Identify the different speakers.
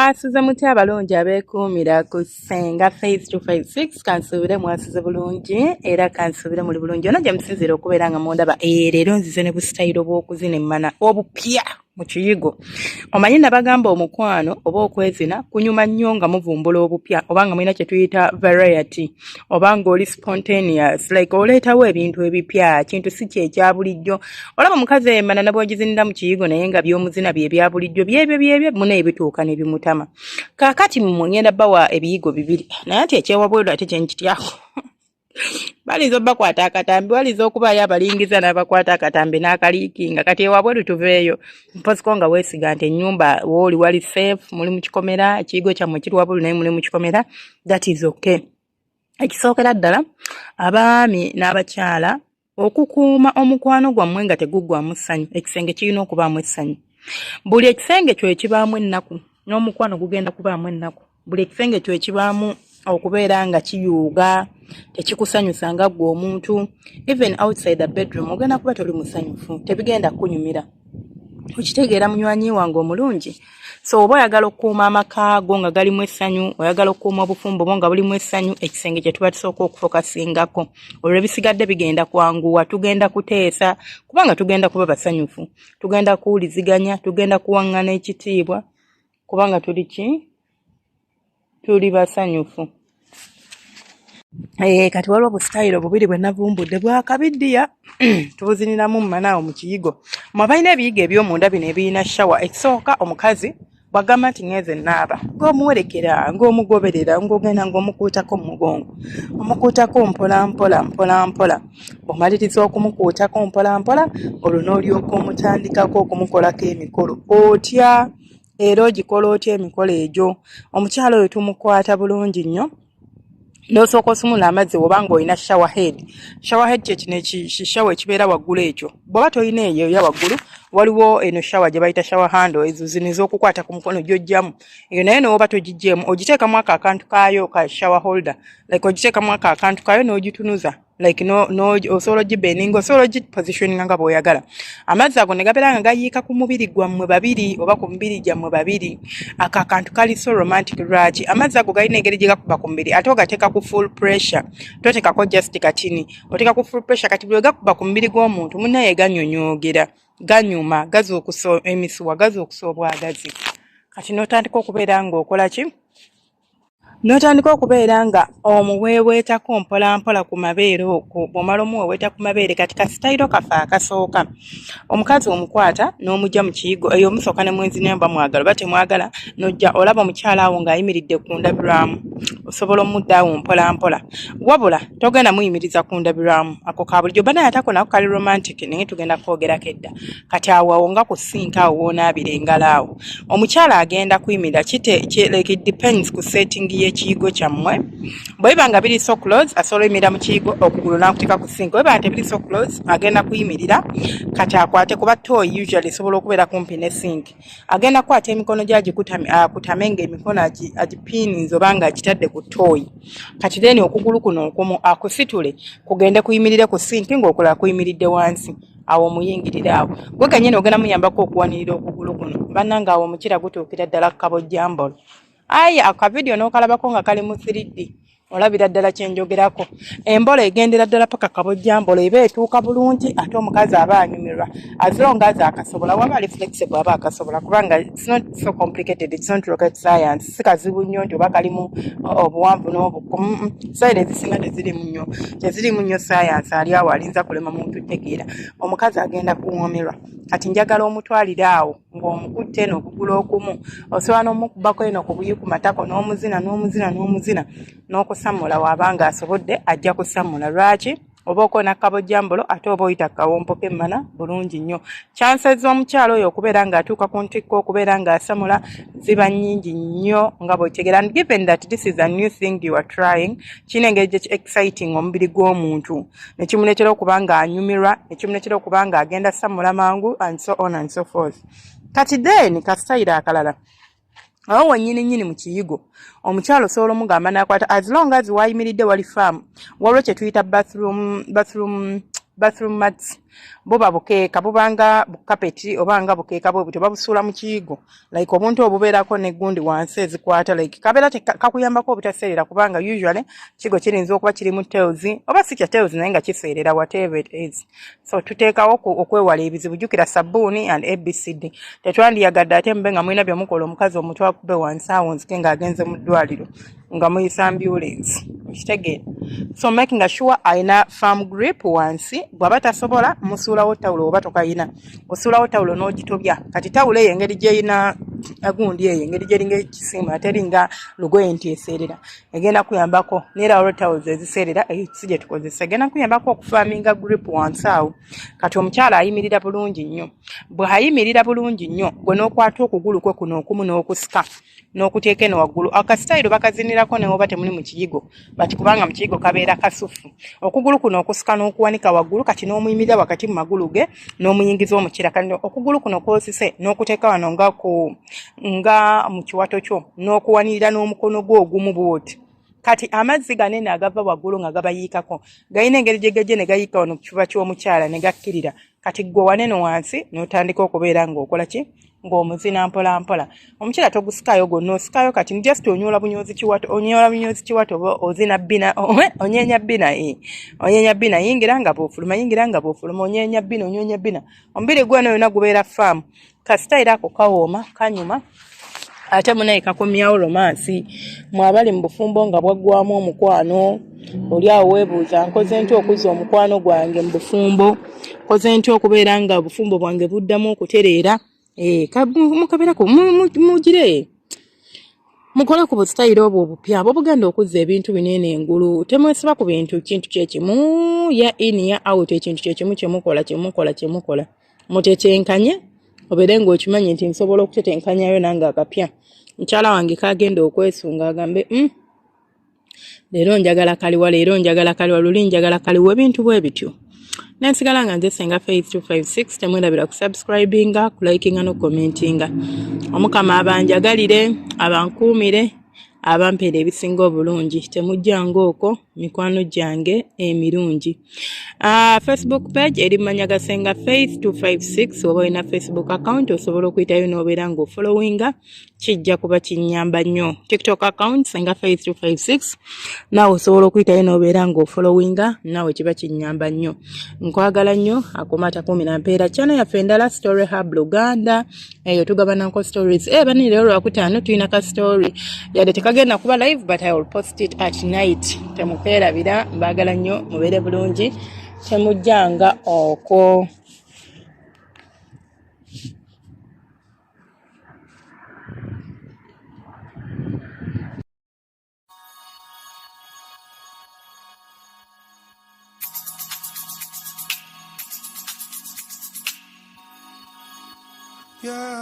Speaker 1: Mwasize mutya abalungi abeekuumira ku Ssenga Phase 256 kansuubire mwasize bulungi era kansuubire muli bulungi ono gye musinzira okubeera nga mundaba leero nzize ne busitayiro bw'okuzina emmana obupya mu kiyigo. Omanyi nabagamba omukwano oba okwezina kunyuma nnyo nga muvumbula obupya oba nga mulina kye tuyita variety oba nga oli spontaneous like oleetawo ebintu ebipya kintu si kyekya bulijjo. Olaba omukazi emmana ne bw'ogizinira mu kiyigo naye nga by'omuzina bye bya bulijjo byebyo muna ebituuka ne bimutama. Kaakati ngenda bawa ebiyigo bibiri naye ati ekyewabweru ate kye nkityako. Balizo bakwata akatambi walizo okubayo abalingiza n'abakwata akatambi n'akaliikinga kati ewabweru tuveeyo mpoziko nga weesiga nti ennyumba wooli wali safe muli mu kikomera ekiyigo kyammwe kiri wabweru naye muli mu kikomera that is okay. Ekisookera ddala abaami n'abakyala okukuuma omukwano gwammwe nga teguggwamu ssanyu ekisenge kirina okubaamu essanyu. Buli ekisenge kyo ekibaamu ennaku n'omukwano gugenda kubaamu ennaku. Buli ekisenge kyo ekibaamu okubeera nga kiyuuga tekikusanyusa nga ggwe omuntu even outside the bedroom ogenda kuba toli musanyufu tebigenda kunyumira. Okitegeera munywanyi wange omulungi. So oba oyagala okukuuma amaka go nga galimu essanyu oyagala okukuuma obufumbo bwo nga bulimu essanyu ekisenge kye tuba tusooka okufokasingako. Olwo ebisigadde bigenda kwanguwa tugenda kuteesa kubanga tugenda kuba basanyufu. Tugenda kuwuliziganya tugenda kuwaŋŋana ekitiibwa kubanga tuli basanyufu. Kati waliwo obusitayiro bubiri bwe navumbudde bwakabiddiya tubuziniramu mmanaawo mu kiyigo. Mmwe balina ebiyigo eby'omunda bino ebirina shawa. Ekisooka omukazi bw'agamba nti ngeze naaba ng'omuwerekera ng'omugoberera ng'ogenda ng'omukuutako mu mugongo omukuutako mpola mpola bw'omaliriza okumukuutako mpola olwo n'olyoka omutandikako okumukolako emikolo otya era ogikola otya emikolo egyo. Omukyala oyo tumukwata bulungi nnyo n'osooka osumula amazzi oba ng'olina shower head kye kino ekishawa ekibeera waggulu ekyo bw'oba tolina eyo ya waggulu waliwo eno shower gye bayita shower handle ezo ziniza okukwata ku mukono gy'ojjamu eyo naye n'oba togiggyemu ogiteekamu akantu kaayo ka shower holder like ogiteekamu akantu kaayo n'ogitunuza like osobola ogibeninga osobola ogipositioninga nga bw'oyagala. Amazzi ago ne gabeera nga gayiika ku mubiri gwammwe babiri oba ku mubiri gyammwe babiri aka kantu kali so romantic lwaki amazzi ago galina engeri gye gakuba ku mubiri ate ogateeka ku full pressure toteekako just katini oteeka ku full pressure kati bwe gakuba ku mubiri gw'omuntu munnaye ganyonyoogera ganyuma gazuukusa emisuwa gazuukusa obwagazi kati n'otandika okubeera ng'okola ki n'otandika okubeera nga omuweeweetako mpola ku mabeere okwo bw'omala omuweeweeta ku mabeere kati kasitayiro kafe akasooka omukazi omukwata n'omujja mu kiyigo eyo omusooka ne mwenzi nemba mwagala oba temwagala n'ojja olaba omukyala awo ng'ayimiridde ku ndabirwamu osobola omuddaawo mpola wabula togenda muyimiriza ku ndabirwamu ako ka bulijjo banaye atako nako kali romantic naye tugenda kwogerako edda kati awo nga ku sinka awo woonaabira engalo awo omukyala agenda kuyimirira like it depends ku setting y'ekiyigo kyammwe bw'ebiba nga biri so close asobola oyimirira mu kiyigo okugulu n'akuteeka ku sinka bw'ebiba nga tebiri so close agenda kuyimirira kati akwate kuba toy usually esobola okubeera kumpi ne sink agenda kukwata emikono gy'agikutame ng'emikono agipiininze oba nga agitadde ku toy kati then okugulu kuno okumu akusitule kugende kuyimirire ku sink ng'okulala kuyimiridde wansi awo muyingirire awo gwe kennyini ogenda muyambako okuwanirira okugulu kuno bannanga awo omukira gutuukira ddala ku kabojjambolo. Ayi akavidiyo n'okalabako nga kali mu 3D olabira ddala kyenjogerako embola egendera ddala paka kabojjambolo eba etuuka bulungi ate omukazi aba anyumirwa as long as akasobola waba ali flexible aba akasobola kubanga it's not so complicated it's not rocket science si kazibu nnyo nti oba kalimu obuwanvu n'obukumu sayire ezisinga tezirimu nnyo science ali awo alinza kulema muntu tegeera omukazi agenda kuwoomerwa kati njagala omutwalira awo ng'omukutte n'okugula okumu osobola n'omukubako eno ku buyi ku matako n'omuzina n'okusamula wabanga asobodde ajja kusamula lwaki oba okoona kabojjambolo ate oba oyita kawompo k'emmana bulungi nnyo. Chances z'omukyalo oyo okubeera ng'atuuka ku ntikko okubeera ng'asamula ziba nnyingi nnyo nga bw'otegeera and given that this is a new thing you are trying kino engeri gye exciting omubiri gw'omuntu ne kimuleetera okuba ng'anyumirwa ne kimuleetera okuba ng'agenda samula mangu and so on and so forth. Kati then kasitayiro akalala awo wennyini mu kiyigo omukyalo osobola omugamba n'akwata as long as wayimiridde wali faamu waliwo kye tuyita bathroom bathroom mats buba bukeeka bubanga bukapeti obanga bukeeka bwe butyo babusuula mu kiyigo like obuntu obubeerako neggundi wansi ezikwata like kabeera kakuyambako obutaseerera kubanga usually kigo kirinza okuba kirimu tails oba si kya tails naye nga kiseerera whatever it is. So tuteekawo okwewala ebizibu jjukira sabbuuni and abcd tetwandiyagadde ate mube nga mulina byemukola omukazi omutwe akube wansi awo nzike ng'agenze mu ddwaliro nga muyisa ambulance okitegeera. So making sure ayina farm grip wansi bw'aba tasobola musuulawo tawulo oba tokayina osuulawo tawulo n'ogitobya kati tawulo eyo engeri gyeyina gundi eyo engeri gyeringa ekisimu ateringa lugoye nti eseerera egenda kuyambako neera olwo tawulo eziseerera si gye tukozesa egenda kuyambako okufaaminga grip wansi awo. Kati omukyala ayimirira bulungi nnyo bw'ayimirira bulungi nnyo gwe n'okwata okugulu kwe kuno okumu n'okusika n'okuteeka eno waggulu akasitayiro bakazinirako ne woba temuli mu kiyigo bati kubanga mu kiyigo kabeera kasufu okugulu kuno okusika n'okuwanika waggulu kati n'omuyimirira wakati mu magulu ge n'omuyingiza omukira kati okugulu kuno kwosise n'okuteeka wano nga mu kiwato kyo n'okuwanirira n'omukono gwo ogumu bwoti kati amazzi ganene agava waggulu nga gabayiikako gayina engeri gye gajje ne gayiika wano ku kifuba ky'omukyala ne gakkirira kati gwe waneno wansi n'otandika okubeera ng'okola ki ng'omuzina mpola mpola omukyala togusikayo gonna osikayo kati just onyola bunyozi kiwato oba ozina bbina onyeenya bbina onyeenya bbina yingira nga bw'ofuluma onyeenya bbina omubiri gweno yonna gubeera faamu kasitayiro ako kawooma kanyuma ate munaye kakomyawo romansi mwabali mu bufumbo nga bwaggwamu omukwano oli awo weebuuza nkoze ntya okuzza omukwano gwange mu bufumbo nkoze ntya okubeera nga obufumbo bwange buddamu okutereera mukabeerako mugire mukole ku busitayiro obwo obupya bw'obugenda okuzza ebintu binene engulu temwesiba ku bintu kintu kyekimu ya in ya out ekintu kyekimu kyemukola mutetenkanye obeere ng'okimanyi nti nsobola okutetenkanyayo nange akapya mukyala wange kagenda okwesunga agambe leero njagala kaliwa luli njagala kaliwa ebintu bwe bityo nensigala nga nze Senga Faith 256 temwerabira kusubscribinga kulikinga n'okukomentinga omukama abanjagalire abankuumire abampeera ebisinga obulungi temujjanga okwo mikwano gyange emirungi. Facebook page eri Manyaga Senga Faith 256 oba olina Facebook account osobola okuyitayo n'obeera ng'ofollowinga kijja kuba kinyamba nnyo. TikTok account Senga Faith 256 naawe osobola okuyitayo n'obeera ng'ofollowinga naawe kiba kinyamba nnyo. Nkwagala nnyo akumata kumi na mpeera channel yaffe endala Story Hub Luganda eyo tugabanako stories bani leero lwakutaano tulina ka story yadde tekagenda kuba live but I will post it at night. Temukeerabira mbaagala nnyo mubeere bulungi temujjanga okwo.
Speaker 2: Yeah.